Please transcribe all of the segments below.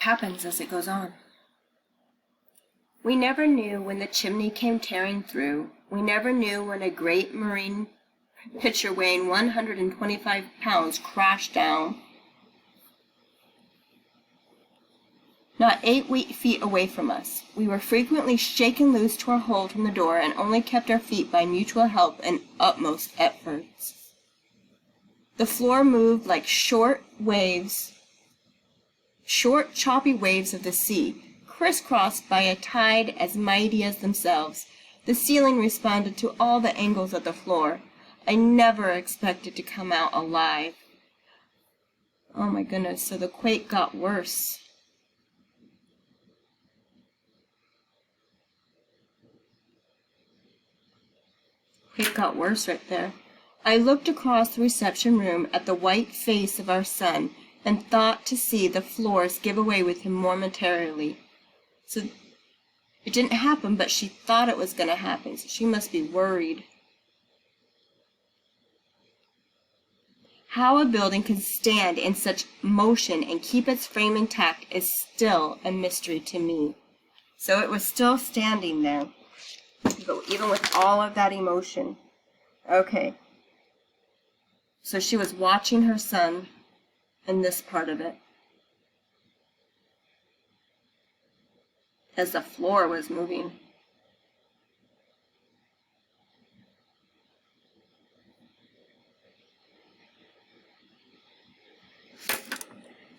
happens as it goes on. We never knew when the chimney came tearing through. We never knew when a great marine pitcher weighing 125 pounds crashed down not 8 feet away from us. We were frequently shaken loose to our hold from the door and only kept our feet by mutual help and utmost efforts. The floor moved like short, choppy waves of the sea, crisscrossed by a tide as mighty as themselves. The ceiling responded to all the angles of the floor. I never expected to come out alive. Oh my goodness, so the quake got worse. It got worse right there. I looked across the reception room at the white face of our son and thought to see the floors give away with him momentarily. So it didn't happen, but she thought it was going to happen, so she must be worried. How a building can stand in such motion and keep its frame intact is still a mystery to me. So it was still standing there, even with all of that emotion. Okay. So she was watching her son in this part of it, as the floor was moving.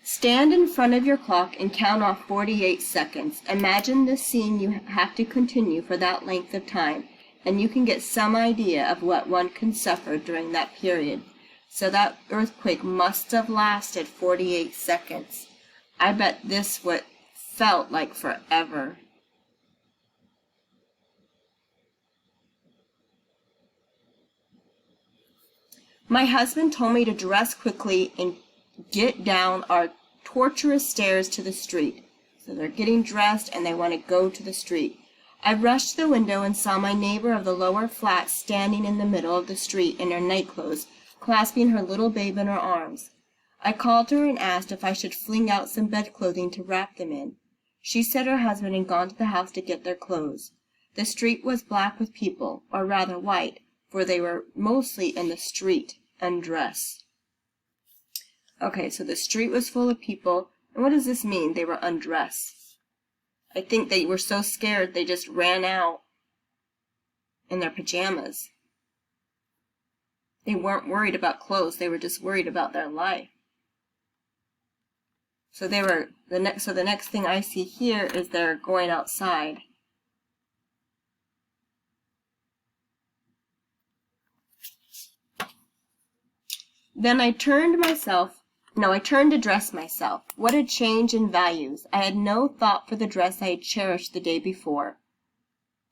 Stand in front of your clock and count off 48 seconds. Imagine the scene you have to continue for that length of time, and you can get some idea of what one can suffer during that period. So that earthquake must have lasted 48 seconds. I bet this what felt like forever. My husband told me to dress quickly and get down our tortuous stairs to the street. So they're getting dressed and they want to go to the street. I rushed to the window and saw my neighbor of the lower flat standing in the middle of the street in her nightclothes, clasping her little babe in her arms. I called to her and asked if I should fling out some bedclothing to wrap them in. She said her husband had gone to the house to get their clothes. The street was black with people, or rather white, for they were mostly in the street, undressed. Okay, so the street was full of people, and what does this mean? They were undressed. I think they were so scared they just ran out in their pajamas. They weren't worried about clothes, they were just worried about their life. So the next thing I see here is they're going outside. Then I turned to dress myself. What a change in values. I had no thought for the dress I had cherished the day before.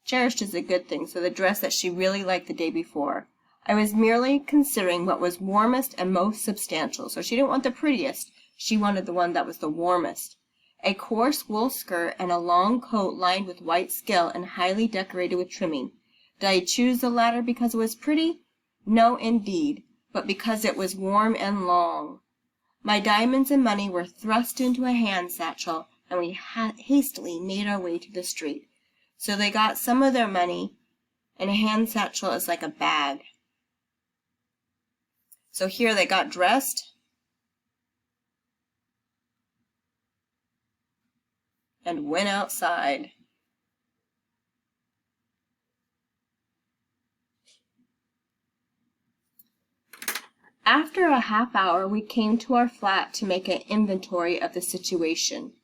Cherished is a good thing, so the dress that she really liked the day before. I was merely considering what was warmest and most substantial, so she didn't want the prettiest. She wanted the one that was the warmest. A coarse wool skirt and a long coat lined with white skill and highly decorated with trimming. Did I choose the latter because it was pretty? No, indeed, but because it was warm and long. My diamonds and money were thrust into a hand satchel, and we hastily made our way to the street. So they got some of their money, and a hand satchel is like a bag. So here they got dressed, and went outside. After a half hour, we came to our flat to make an inventory of the situation.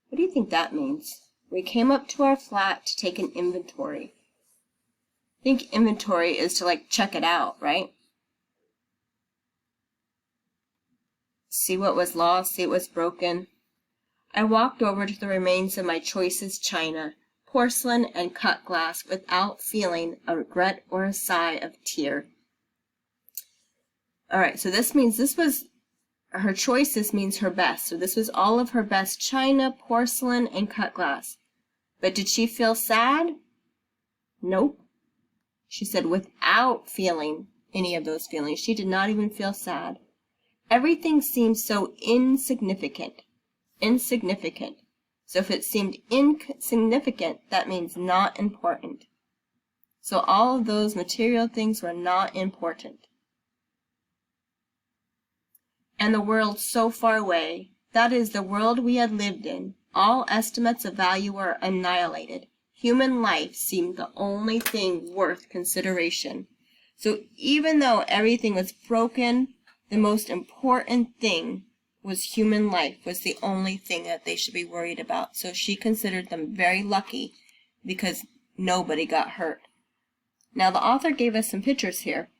What do you think that means? We came up to our flat to take an inventory. I think inventory is to check it out, right? See what was lost, see what was broken. I walked over to the remains of my choicest china, porcelain, and cut glass without feeling a regret or a sigh of tear. All right, so this means this was her choicest means her best. So this was all of her best china, porcelain, and cut glass. But did she feel sad? Nope. She said without feeling any of those feelings. She did not even feel sad. Everything seemed so insignificant. insignificant. So if it seemed insignificant, that means not important. So all of those material things were not important. And the world so far away, that is, the world we had lived in, all estimates of value were annihilated. Human life seemed the only thing worth consideration. So even though everything was broken, the most important thing was human life was the only thing that they should be worried about. So she considered them very lucky because nobody got hurt. Now the author gave us some pictures here.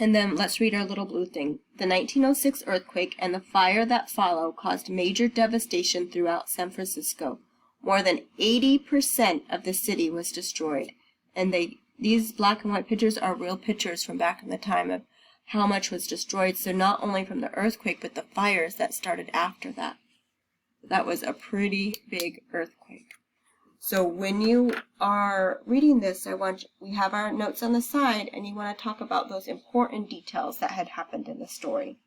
And then let's read our little blue thing. The 1906 earthquake and the fire that followed caused major devastation throughout San Francisco. More than 80% of the city was destroyed. And these black and white pictures are real pictures from back in the time of how much was destroyed. So not only from the earthquake, but the fires that started after that. That was a pretty big earthquake. So when you are reading this, we have our notes on the side, and you want to talk about those important details that had happened in the story.